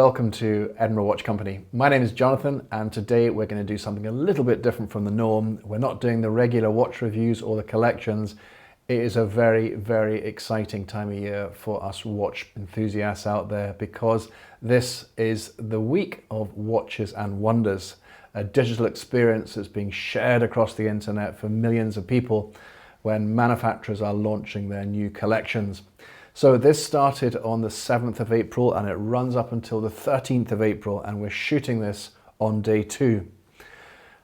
welcome to Edinburgh Watch Company. My name is Jonathan and today we're going to do something a little bit different from the norm. We're not doing the regular watch reviews or the collections. It is a very, very exciting time of year for us watch enthusiasts out there because this is the week of Watches and Wonders, a digital experience that's being shared across the internet for millions of people when manufacturers are launching their new collections. So this started on the 7th of April and it runs up until the 13th of April, and we're shooting this on day 2.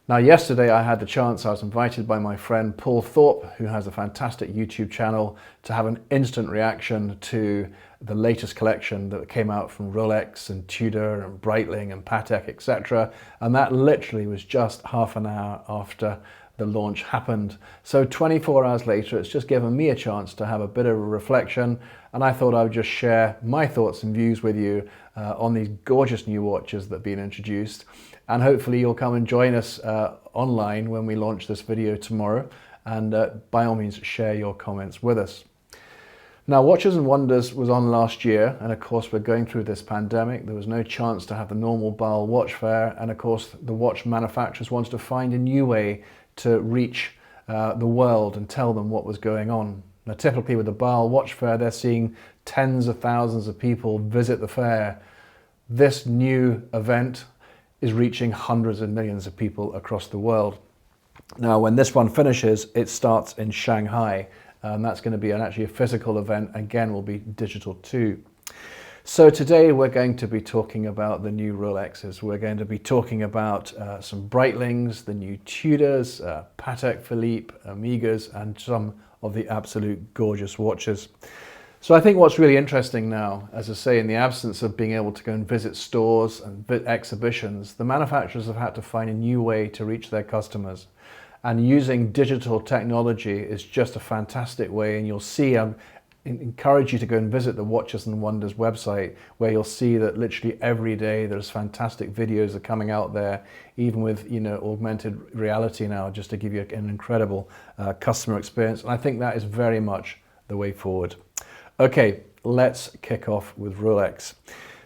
Now yesterday I had the chance, I was invited by my friend Paul Thorpe, who has a fantastic YouTube channel, to have an instant reaction to the latest collection that came out from Rolex and Tudor and Breitling and Patek, etc. And that literally was just half an hour after the launch happened. So 24 hours later, it's just given me a chance to have a bit of a reflection, and I thought I would just share my thoughts and views with you on these gorgeous new watches that have been introduced. And hopefully you'll come and join us online when we launch this video tomorrow, and by all means share your comments with us. Now, Watches and Wonders was on last year, and of course we're going through this pandemic. There was no chance to have the normal Basel watch fair, and of course the watch manufacturers wanted to find a new way to reach the world and tell them what was going on. Now, typically with the Basel watch fair, they're seeing tens of thousands of people visit the fair. This new event is reaching hundreds of millions of people across the world. Now, when this one finishes, it starts in Shanghai. That's going to be actually a physical event. Again, will be digital too. So today we're going to be talking about the new Rolexes. We're going to be talking about some Breitlings, the new Tudors, Patek Philippe, Omegas, and some of the absolute gorgeous watches. So I think what's really interesting now, as I say, in the absence of being able to go and visit stores and exhibitions, the manufacturers have had to find a new way to reach their customers. And using digital technology is just a fantastic way, and you'll see encourage you to go and visit the Watches and Wonders website, where you'll see that literally every day there's fantastic videos that are coming out there, even with augmented reality now, just to give you an incredible customer experience. And I think that is very much the way forward. Okay, let's kick off with Rolex.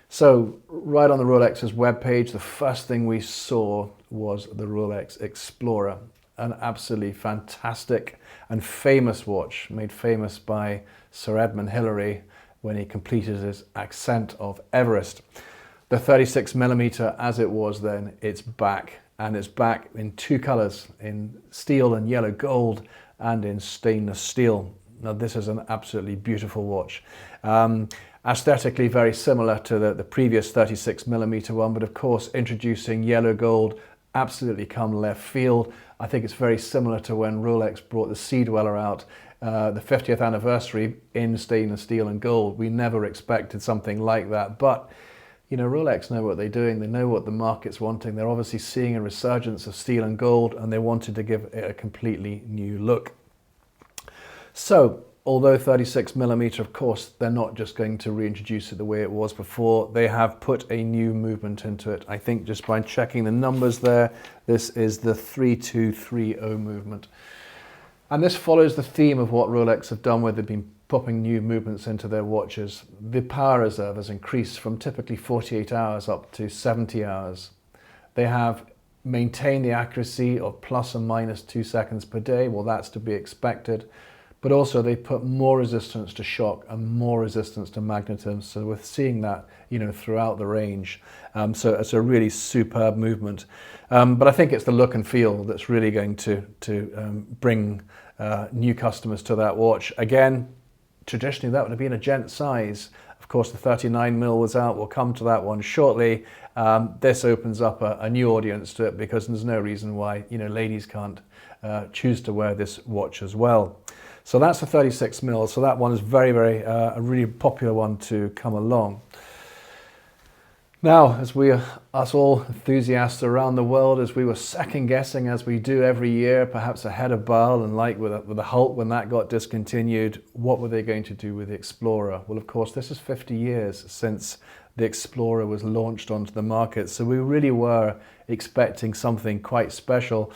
So right on the Rolex's webpage, the first thing we saw was the Rolex Explorer, an absolutely fantastic and famous watch, made famous by Sir Edmund Hillary when he completed his ascent of Everest. The 36mm, as it was then, it's back, and it's back in 2 colors, in steel and yellow gold, and in stainless steel. Now this is an absolutely beautiful watch. Aesthetically very similar to the previous 36mm one, but of course introducing yellow gold absolutely come left field. I think it's very similar to when Rolex brought the Sea Dweller out, the 50th anniversary, in stainless steel and gold. We never expected something like that, but Rolex know what they're doing. They know what the market's wanting. They're obviously seeing a resurgence of steel and gold, and they wanted to give it a completely new look. So although 36mm, of course, they're not just going to reintroduce it the way it was before. They have put a new movement into it. I think just by checking the numbers there, this is the 3230 movement. And this follows the theme of what Rolex have done, where they've been popping new movements into their watches. The power reserve has increased from typically 48 hours up to 70 hours. They have maintained the accuracy of plus and minus 2 seconds per day. Well, that's to be expected. But also they put more resistance to shock and more resistance to magnetism. So we're seeing that, throughout the range. So it's a really superb movement. But I think it's the look and feel that's really going to bring new customers to that watch. Again, traditionally that would have been a gent size. Of course, the 39mm was out. We'll come to that one shortly. This opens up a new audience to it, because there's no reason why, ladies can't choose to wear this watch as well. So that's the 36mm. So that one is very, very, a really popular one to come along. Now, as us all enthusiasts around the world, as we were second guessing, as we do every year, perhaps ahead of Basel, and like with the Hulk when that got discontinued, what were they going to do with the Explorer? Well, of course, this is 50 years since the Explorer was launched onto the market. So we really were expecting something quite special.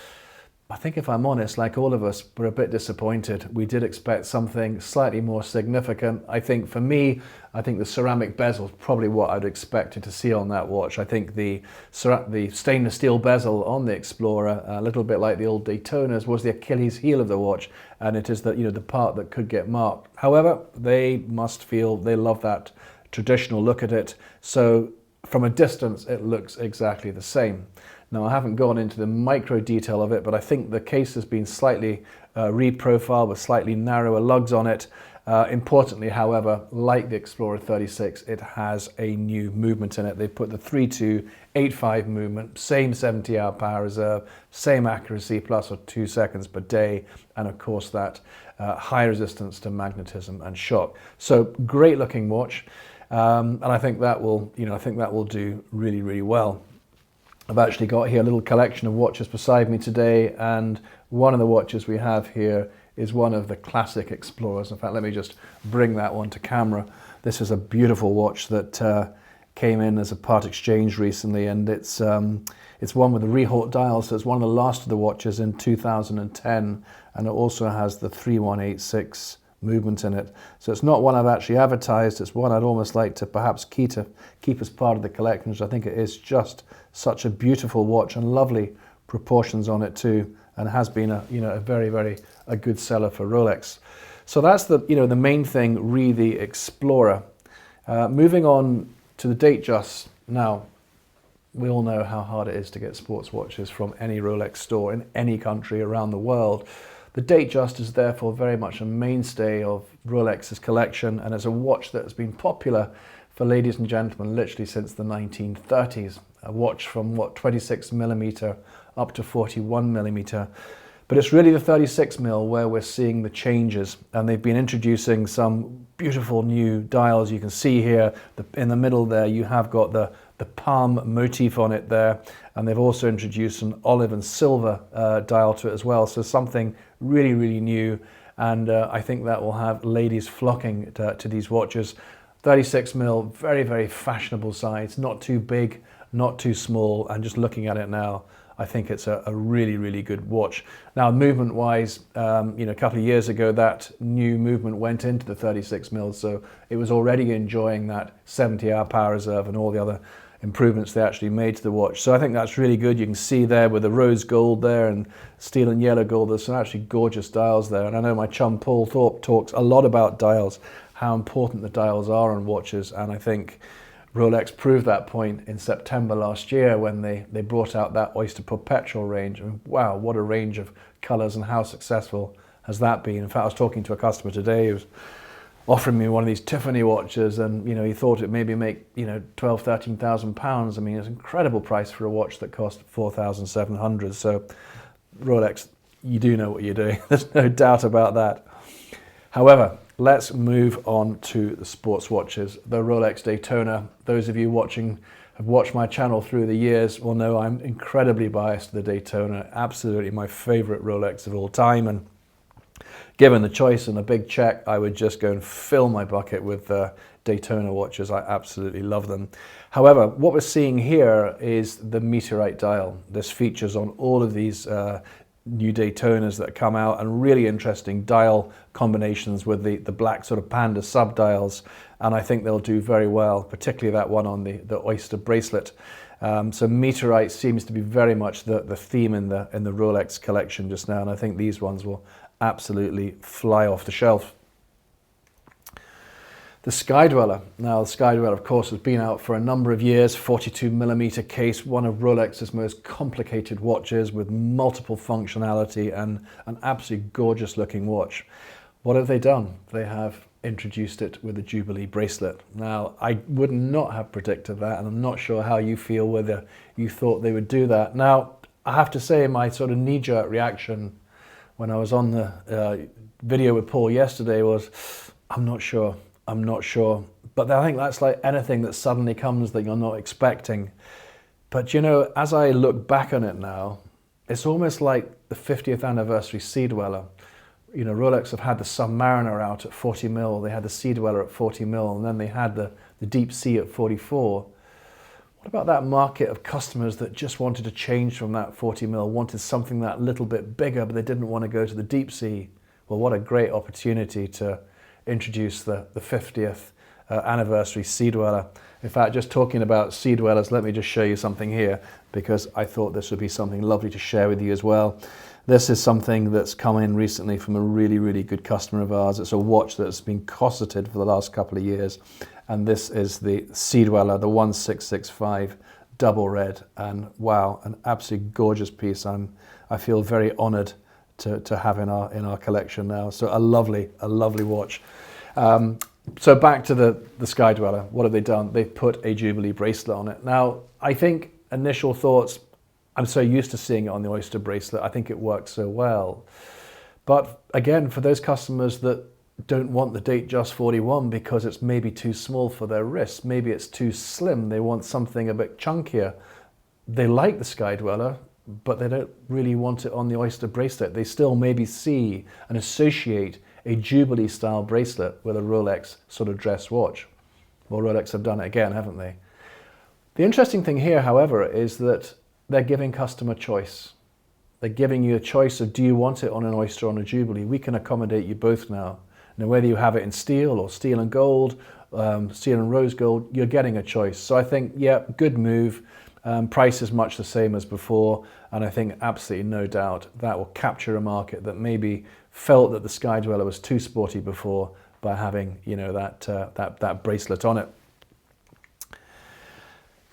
I think if I'm honest, like all of us, we're a bit disappointed. We did expect something slightly more significant. I think for me, I think the ceramic bezel is probably what I'd expected to see on that watch. I think the stainless steel bezel on the Explorer, a little bit like the old Daytonas, was the Achilles heel of the watch, and it is the, the part that could get marked. However, they must feel they love that traditional look at it. So from a distance, it looks exactly the same. Now, I haven't gone into the micro detail of it, but I think the case has been slightly reprofiled with slightly narrower lugs on it. Importantly, however, like the Explorer 36, it has a new movement in it. They put the 3285 movement, same 70-hour power reserve, same accuracy, plus or 2 seconds per day, and of course that high resistance to magnetism and shock. So great looking watch, and I think that will, do really, really well. I've actually got here a little collection of watches beside me today, and one of the watches we have here is one of the classic Explorers. In fact, let me just bring that one to camera. This is a beautiful watch that came in as a part exchange recently, and it's one with the Rehaut dial, so it's one of the last of the watches in 2010, and it also has the 3186 movement in it. So it's not one I've actually advertised, it's one I'd almost like to perhaps keep as part of the collection, because I think it is just such a beautiful watch and lovely proportions on it too, and has been a very, very good seller for Rolex. So that's the main thing, re the Explorer. Moving on to the Datejust. Now, we all know how hard it is to get sports watches from any Rolex store in any country around the world. The Datejust is therefore very much a mainstay of Rolex's collection, and it's a watch that has been popular for ladies and gentlemen literally since the 1930s. A watch from 26mm up to 41mm. But it's really the 36mm where we're seeing the changes, and they've been introducing some beautiful new dials. You can see here in the middle there you have got the palm motif on it there, and they've also introduced an olive and silver dial to it as well, so something really, really new, and I think that will have ladies flocking to these watches. 36mm, very, very fashionable size, not too big, not too small, and just looking at it now, I think it's a really, really good watch. Now, movement-wise, a couple of years ago, that new movement went into the 36mm, so it was already enjoying that 70-hour power reserve and all the other improvements they actually made to the watch. So I think that's really good. You can see there with the rose gold there and steel and yellow gold, there's some actually gorgeous dials there. And I know my chum Paul Thorpe talks a lot about dials, how important the dials are on watches, and I think Rolex proved that point in September last year when they brought out that Oyster Perpetual range. I mean, wow, what a range of colors, and how successful has that been. In fact, I was talking to a customer today who was offering me one of these Tiffany watches, and he thought it maybe make 12,000–13,000 pounds. I mean, it's an incredible price for a watch that cost 4,700. So Rolex, you do know what you're doing. There's no doubt about that. However, let's move on to the sports watches. The Rolex Daytona. Those of you have watched my channel through the years will know I'm incredibly biased to the Daytona. Absolutely my favorite Rolex of all time, and given the choice and a big check, I would just go and fill my bucket with Daytona watches. I absolutely love them. However, what we're seeing here is the meteorite dial. This features on all of these new Daytonas that come out, and really interesting dial combinations with the black sort of panda sub-dials, and I think they'll do very well, particularly that one on the Oyster bracelet. So meteorite seems to be very much the theme in the Rolex collection just now, and I think these ones will absolutely fly off the shelf. The Skydweller. Now, the Skydweller, of course, has been out for a number of years. 42mm case, one of Rolex's most complicated watches with multiple functionality and an absolutely gorgeous looking watch. What have they done? They have introduced it with a Jubilee bracelet. Now, I would not have predicted that, and I'm not sure how you feel, whether you thought they would do that. Now, I have to say, my sort of knee-jerk reaction when I was on the video with Paul yesterday was, I'm not sure. But I think that's like anything that suddenly comes that you're not expecting. But as I look back on it now, it's almost like the 50th anniversary Sea Dweller. Rolex have had the Submariner out at 40mm, they had the Sea Dweller at 40mm, and then they had the Deep Sea at 44. What about that market of customers that just wanted to change from that 40 mil, wanted something that little bit bigger, but they didn't want to go to the deep sea? Well, what a great opportunity to introduce the 50th anniversary Sea Dweller. In fact, just talking about Sea Dwellers, let me just show you something here, because I thought this would be something lovely to share with you as well. This is something that's come in recently from a really, really good customer of ours. It's a watch that's been cosseted for the last couple of years. And this is the Sea Dweller, the 1665 double red. And wow, an absolutely gorgeous piece. I feel very honored to have in our collection now. So a lovely watch. So back to the Sky Dweller. What have they done? They've put a Jubilee bracelet on it. Now, I think initial thoughts, I'm so used to seeing it on the Oyster bracelet. I think it works so well. But again, for those customers that don't want the Datejust 41 because it's maybe too small for their wrist, maybe it's too slim, they want something a bit chunkier. They like the Sky Dweller, but they don't really want it on the Oyster bracelet. They still maybe see and associate a Jubilee style bracelet with a Rolex sort of dress watch. Well, Rolex have done it again, haven't they? The interesting thing here, however, is that they're giving customer choice. They're giving you a choice of, do you want it on an Oyster or on a Jubilee? We can accommodate you both now. Now, whether you have it in steel or steel and gold, steel and rose gold, you're getting a choice. So I think, yeah, good move. Price is much the same as before. And I think absolutely no doubt that will capture a market that maybe felt that the Sky Dweller was too sporty before by having, you know, that bracelet on it.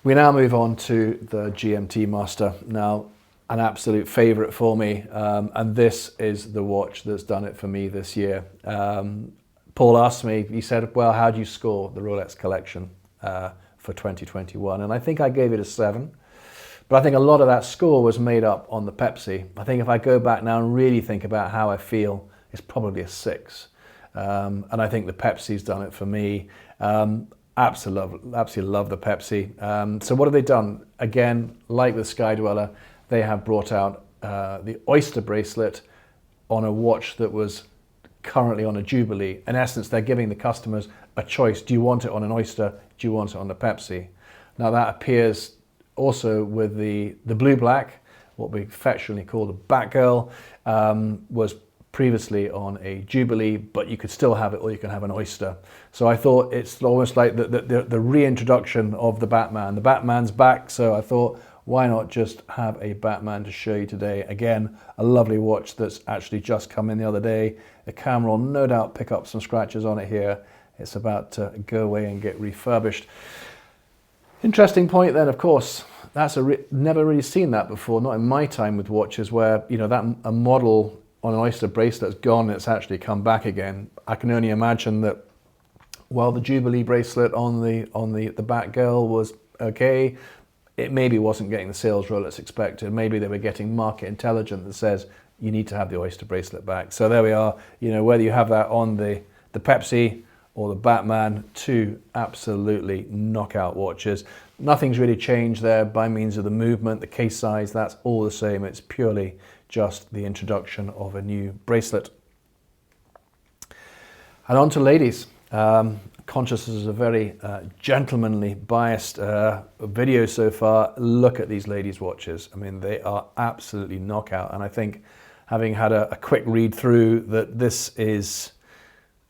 We now move on to the GMT-Master. Now, an absolute favorite for me, and this is the watch that's done it for me this year. Paul asked me, he said, well, how do you score the Rolex collection for 2021? And I think I gave it a 7, but I think a lot of that score was made up on the Pepsi. I think if I go back now and really think about how I feel, it's probably a 6. And I think the Pepsi's done it for me. Absolutely love the Pepsi. So what have they done? Again, like the Sky Dweller, they have brought out the Oyster bracelet on a watch that was currently on a Jubilee. In essence, they're giving the customers a choice. Do you want it on an Oyster? Do you want it on the Pepsi? Now that appears also with the blue black, what we affectionately call the Batgirl, was previously on a Jubilee, but you could still have it, or you can have an Oyster. So I thought it's almost like the reintroduction of the Batman. The Batman's back, so I thought, why not just have a Batman to show you today? Again, a lovely watch that's actually just come in the other day. The camera will no doubt pick up some scratches on it here. It's about to go away and get refurbished. Interesting point then, of course, that's never really seen that before, not in my time with watches, where, you know, that a model on an Oyster bracelet's gone, it's actually come back again. I can only imagine that while the Jubilee bracelet on the Batgirl was okay, it maybe wasn't getting the sales Rolex expected. Maybe they were getting market intelligence that says you need to have the Oyster bracelet back. So there we are. You know, whether you have that on the Pepsi or the Batman, two absolutely knockout watches. Nothing's really changed there by means of the movement, the case size, that's all the same. It's purely just the introduction of a new bracelet. And on to ladies. Conscious this is a very gentlemanly biased video so far. Look at these ladies' watches. I mean, they are absolutely knockout. And I think, having had a quick read through, that this is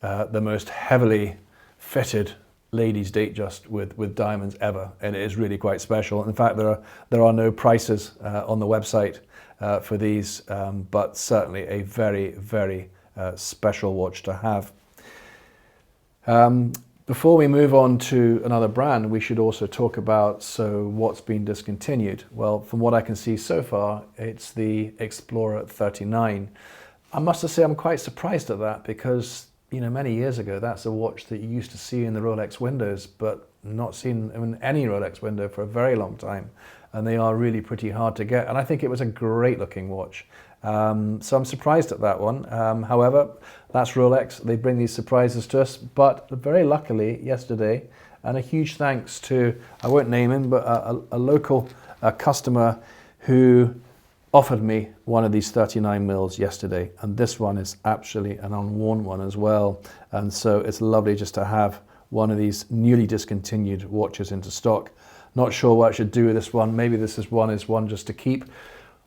the most heavily fitted ladies' Datejust with diamonds ever, and it is really quite special. In fact, there are no prices on the website for these, but certainly a very, very special watch to have. Before we move on to another brand, we should also talk about, so what's been discontinued? Well, from what I can see so far, it's the Explorer 39. I must say I'm quite surprised at that, because, you know, many years ago, that's a watch that you used to see in the Rolex windows, but not seen in any Rolex window for a very long time. And they are really pretty hard to get. And I think it was a great looking watch. So I'm surprised at that one. However, that's Rolex. They bring these surprises to us. But very luckily yesterday, and a huge thanks to, I won't name him, but a local customer who offered me one of these 39 mils yesterday. And this one is actually an unworn one as well. And so it's lovely just to have one of these newly discontinued watches into stock. Not sure what I should do with this one. Maybe this is one just to keep,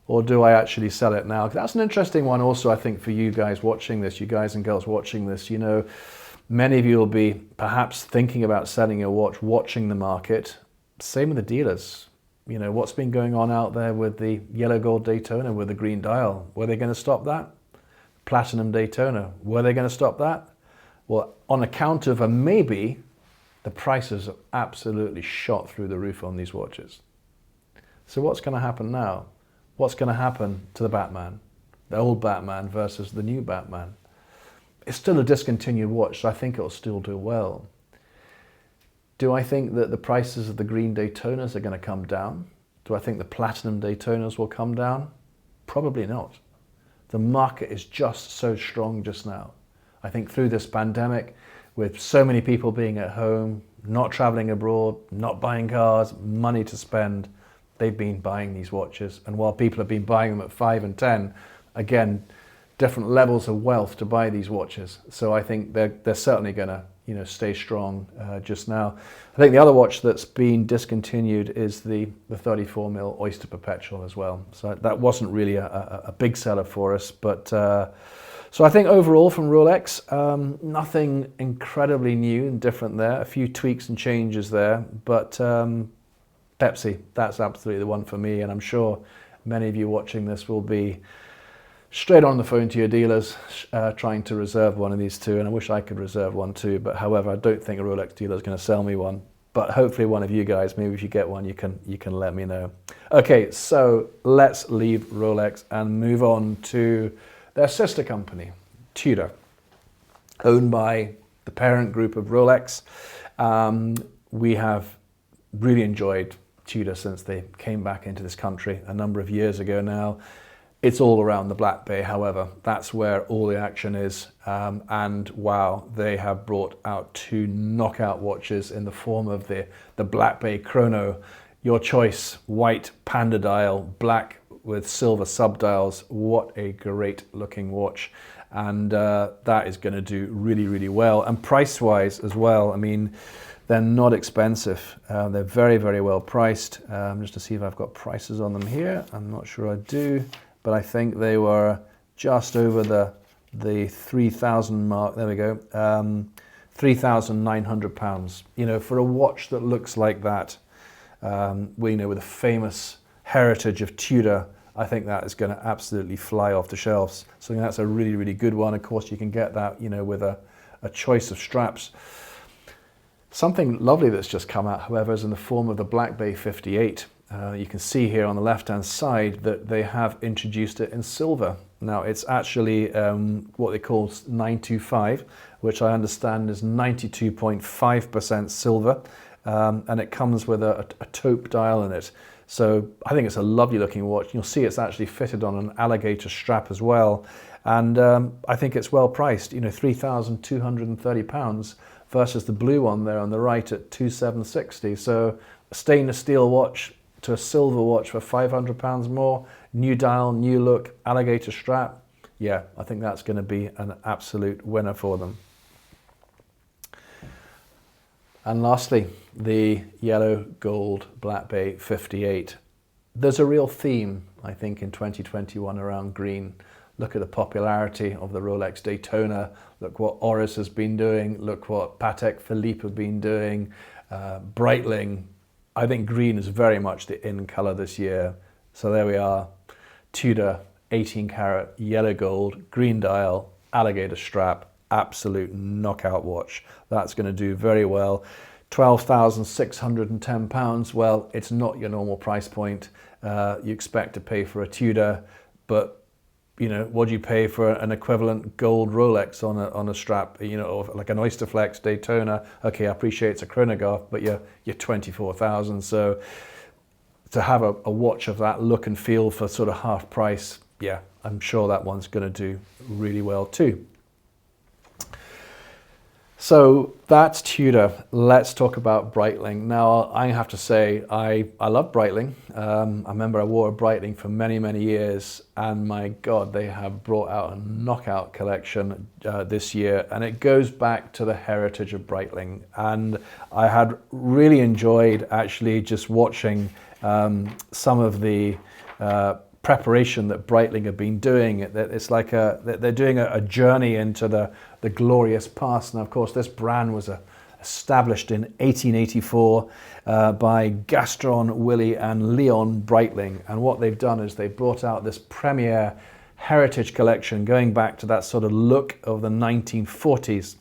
or do I actually sell it now? That's an interesting one also, I think, for you guys watching this, you guys and girls watching this. You know, many of you will be perhaps thinking about selling your watch, watching the market. Same with the dealers. You know, what's been going on out there with the yellow gold Daytona, with the green dial? Were they going to stop that? Platinum Daytona, were they going to stop that? Well, on account of a maybe, the prices have absolutely shot through the roof on these watches. So what's going to happen now? What's going to happen to the Batman? The old Batman versus the new Batman? It's still a discontinued watch, so I think it'll still do well. Do I think that the prices of the green Daytonas are going to come down? Do I think the platinum Daytonas will come down? Probably not. The market is just so strong just now. I think through this pandemic, with so many people being at home, not traveling abroad, not buying cars, money to spend, they've been buying these watches. And while people have been buying them at 5 and 10, again, different levels of wealth to buy these watches. So I think they're certainly going to, you know, stay strong just now. I think the other watch that's been discontinued is the 34mm Oyster Perpetual as well. So that wasn't really a big seller for us, but so I think overall from Rolex, nothing incredibly new and different there. A few tweaks and changes there, but Pepsi, that's absolutely the one for me, and I'm sure many of you watching this will be straight on the phone to your dealers trying to reserve one of these two, and I wish I could reserve one too, but however, I don't think a Rolex dealer is going to sell me one, but hopefully one of you guys, maybe if you get one, you can let me know. Okay, so let's leave Rolex and move on to their sister company, Tudor, owned by the parent group of Rolex. We have really enjoyed Tudor since they came back into this country a number of years ago now. It's all around the Black Bay, however. That's where all the action is. And wow, they have brought out 2 knockout watches in the form of the Black Bay Chrono. Your choice, white panda dial, black with silver subdials. What a great looking watch. And that is going to do really, really well. And price-wise as well, I mean, they're not expensive. They're very, very well priced. Just to see if I've got prices on them here. I'm not sure I do, but I think they were just over the 3,000 mark. There we go. £3,900. You know, for a watch that looks like that, we know with the famous heritage of Tudor, I think that is going to absolutely fly off the shelves. So I think that's a really, really good one. Of course, you can get that, you know, with a choice of straps. Something lovely that's just come out, however, is in the form of the Black Bay 58. You can see here on the left-hand side that they have introduced it in silver. Now, it's actually what they call 925, which I understand is 92.5% silver, and it comes with a taupe dial in it. So I think it's a lovely looking watch. You'll see it's actually fitted on an alligator strap as well. And I think it's well priced, you know, £3,230 versus the blue one there on the right at £2,760. So a stainless steel watch to a silver watch for £500 more, new dial, new look, alligator strap. Yeah, I think that's going to be an absolute winner for them. And lastly, the yellow gold Black Bay 58. There's a real theme, I think, in 2021 around green. Look at the popularity of the Rolex Daytona. Look what Oris has been doing. Look what Patek Philippe have been doing. Breitling. I think green is very much the in color this year. So there we are. Tudor, 18 karat, yellow gold, green dial, alligator strap. Absolute knockout watch. That's going to do very well. £12,610. Well, it's not your normal price point. You expect to pay for a Tudor, but you know, what do you pay for an equivalent gold Rolex on a strap? You know, or like an Oyster Flex Daytona. Okay, I appreciate it's a chronograph, but you're 24,000. So to have a watch of that look and feel for sort of half price, yeah, I'm sure that one's going to do really well too. So that's Tudor. Let's talk about Breitling. Now, I have to say, I love Breitling. I remember I wore a Breitling for many, many years, and my God, they have brought out a knockout collection this year, and it goes back to the heritage of Breitling. And I had really enjoyed actually just watching some of the preparation that Breitling have been doing. It's like they're doing a journey into the glorious past. And of course, this brand was established in 1884 by Gaston, Willie and Leon Breitling. And what they've done is they've brought out this premier heritage collection going back to that sort of look of the 1940s.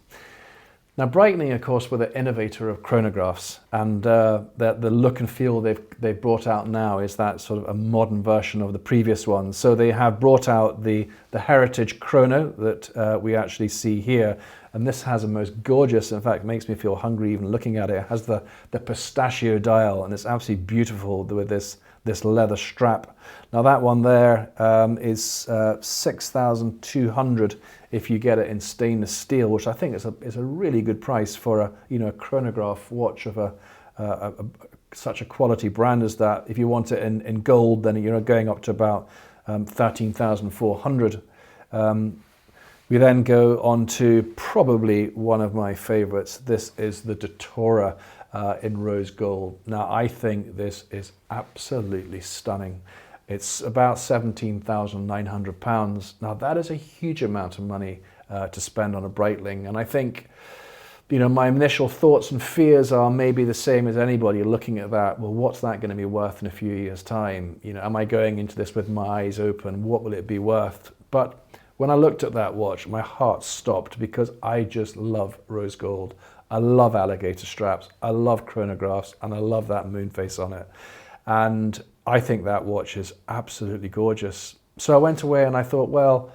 Now, Breitling, of course, were the innovator of chronographs, and the look and feel they've brought out now is that sort of a modern version of the previous one. So they have brought out the heritage chrono that we actually see here, and this has a most gorgeous, in fact, makes me feel hungry even looking at it. It has the pistachio dial, and it's absolutely beautiful with this leather strap. Now that one there is 6,200 if you get it in stainless steel, which I think is a really good price for a chronograph watch of such a quality brand as that. If you want it in gold, then you're going up to about 13,400. We then go on to probably one of my favorites. This is the Datejust in rose gold. Now, I think this is absolutely stunning. It's about £17,900. Now, that is a huge amount of money to spend on a Breitling. And I think, my initial thoughts and fears are maybe the same as anybody looking at that. Well, what's that going to be worth in a few years' time? Am I going into this with my eyes open? What will it be worth? But when I looked at that watch, my heart stopped because I just love rose gold. I love alligator straps, I love chronographs, and I love that moon face on it. And I think that watch is absolutely gorgeous. So I went away and I thought, well,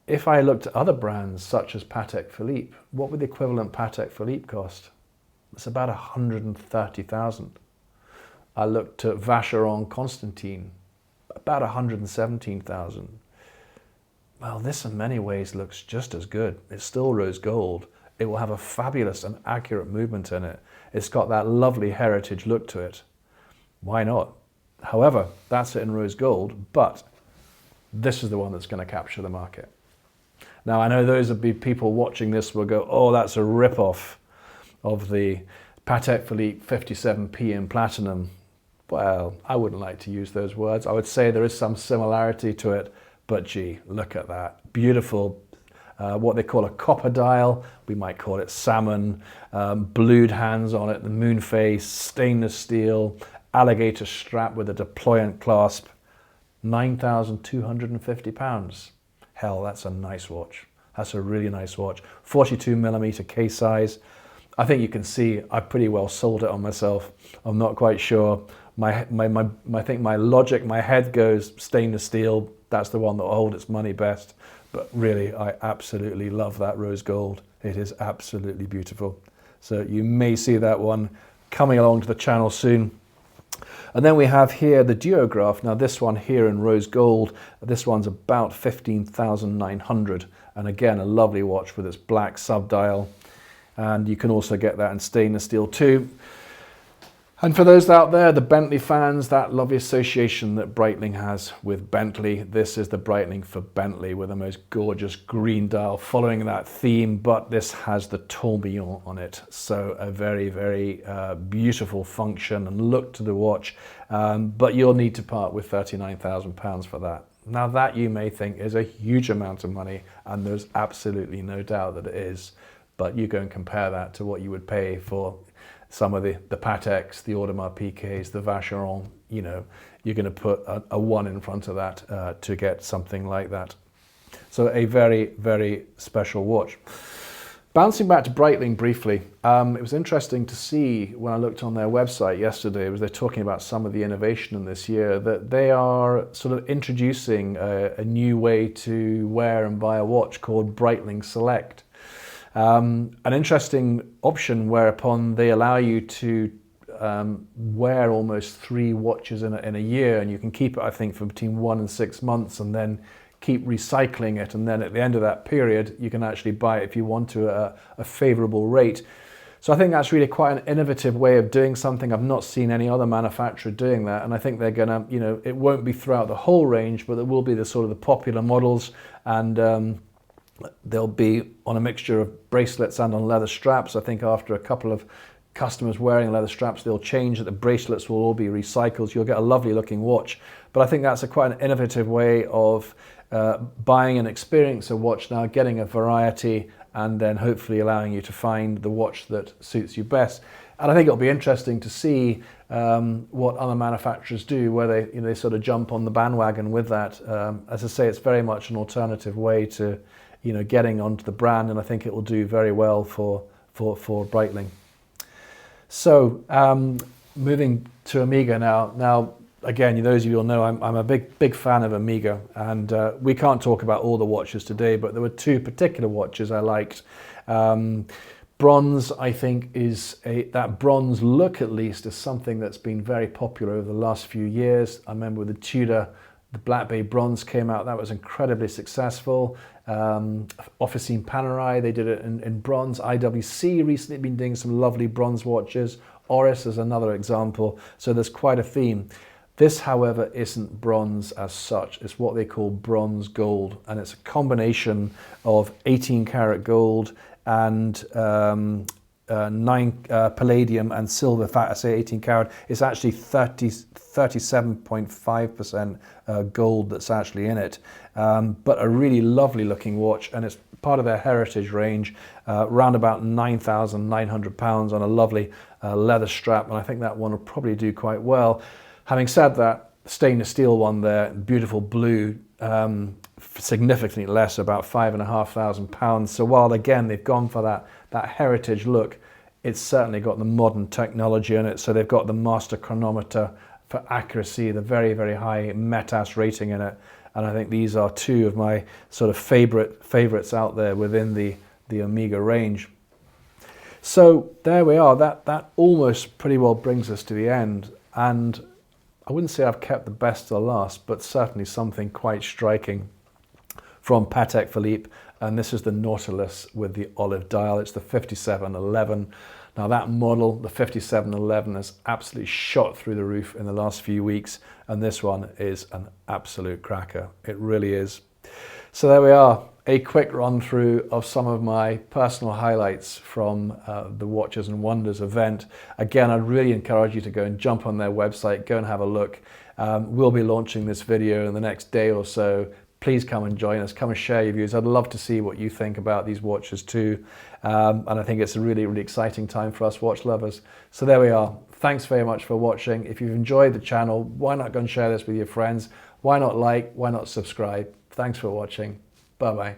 if I looked at other brands such as Patek Philippe, what would the equivalent Patek Philippe cost? It's about 130,000. I looked at Vacheron Constantin, about 117,000. Well, this in many ways looks just as good. It's still rose gold. It will have a fabulous and accurate movement in it. It's got that lovely heritage look to it. Why not? However, that's it in rose gold, but this is the one that's going to capture the market. Now, I know those will be people watching this will go, oh, that's a rip-off of the Patek Philippe 57P in platinum. Well, I wouldn't like to use those words. I would say there is some similarity to it, but gee, look at that. Beautiful, what they call a copper dial. We might call it salmon, blued hands on it, the moon face, stainless steel, alligator strap with a deployant clasp, £9,250. Hell, that's a nice watch. That's a really nice watch. 42mm case size. I think you can see I pretty well sold it on myself. I'm not quite sure. I think my logic, my head goes stainless steel. That's the one that will hold its money best. But really, I absolutely love that rose gold. It is absolutely beautiful. So you may see that one coming along to the channel soon. And then we have here the duograph. Now this one here in rose gold, this one's about 15,900. And again, a lovely watch with its black subdial. And you can also get that in stainless steel too. And for those out there, the Bentley fans, that lovely association that Breitling has with Bentley, this is the Breitling for Bentley with the most gorgeous green dial following that theme, but this has the tourbillon on it. So a very, very beautiful function and look to the watch, but you'll need to part with £39,000 for that. Now that you may think is a huge amount of money, and there's absolutely no doubt that it is, but you go and compare that to what you would pay for some of the Pateks, the Audemars Piguets, the Vacheron, you're going to put a 1 in front of that to get something like that. So a very, very special watch. Bouncing back to Breitling briefly, it was interesting to see when I looked on their website yesterday, they're talking about some of the innovation in this year, that they are sort of introducing a new way to wear and buy a watch called Breitling Select. An interesting option whereupon they allow you to wear almost 3 watches in a year, and you can keep it, I think, for between 1 and 6 months and then keep recycling it, and then at the end of that period you can actually buy it if you want to at a favorable rate. So I think that's really quite an innovative way of doing something. I've not seen any other manufacturer doing that, and I think they're gonna, you know, it won't be throughout the whole range, but there will be the sort of the popular models, and they'll be on a mixture of bracelets and on leather straps. I think after a couple of customers wearing leather straps, they'll change that the bracelets will all be recycled. You'll get a lovely looking watch. But I think that's quite an innovative way of buying and experience a watch now, getting a variety, and then hopefully allowing you to find the watch that suits you best. And I think it'll be interesting to see what other manufacturers do, where they, you know, they sort of jump on the bandwagon with that. As I say, it's very much an alternative way to, you know, getting onto the brand, and I think it will do very well for Breitling. So moving to Omega now. Now, again, those of you will know I'm a big fan of Omega, and we can't talk about all the watches today, but there were two particular watches I liked. Bronze, I think, that bronze look at least is something that's been very popular over the last few years. I remember with the Tudor, the Black Bay Bronze came out, that was incredibly successful. Officine Panerai, they did it in bronze. IWC recently been doing some lovely bronze watches. Oris is another example, so there's quite a theme. This, however, isn't bronze as such. It's what they call Bronzegold, and it's a combination of 18 karat gold and 9 palladium and silver. In fact, I say 18 karat, it's actually 37.5% gold that's actually in it. But a really lovely looking watch, and it's part of their heritage range, around about £9,900 on a lovely leather strap, and I think that one will probably do quite well. Having said that, stainless steel one there, beautiful blue, significantly less, about £5,500. So while again they've gone for that heritage look, it's certainly got the modern technology in it. So they've got the master chronometer for accuracy, the very, very high METAS rating in it, and I think these are two of my sort of favorites out there within the Omega range. So there we are. That almost pretty well brings us to the end, and I wouldn't say I've kept the best to the last, but certainly something quite striking from Patek Philippe, and this is the Nautilus with the olive dial. It's the 5711. Now that model, the 5711, has absolutely shot through the roof in the last few weeks, and this one is an absolute cracker. It really is. So there we are, a quick run through of some of my personal highlights from the Watches and Wonders event. Again, I'd really encourage you to go and jump on their website, go and have a look. We'll be launching this video in the next day or so. Please come and join us, come and share your views. I'd love to see what you think about these watches too. And I think it's a really, really exciting time for us watch lovers. So there we are. Thanks very much for watching. If you've enjoyed the channel, why not go and share this with your friends? Why not like? Why not subscribe? Thanks for watching. Bye-bye.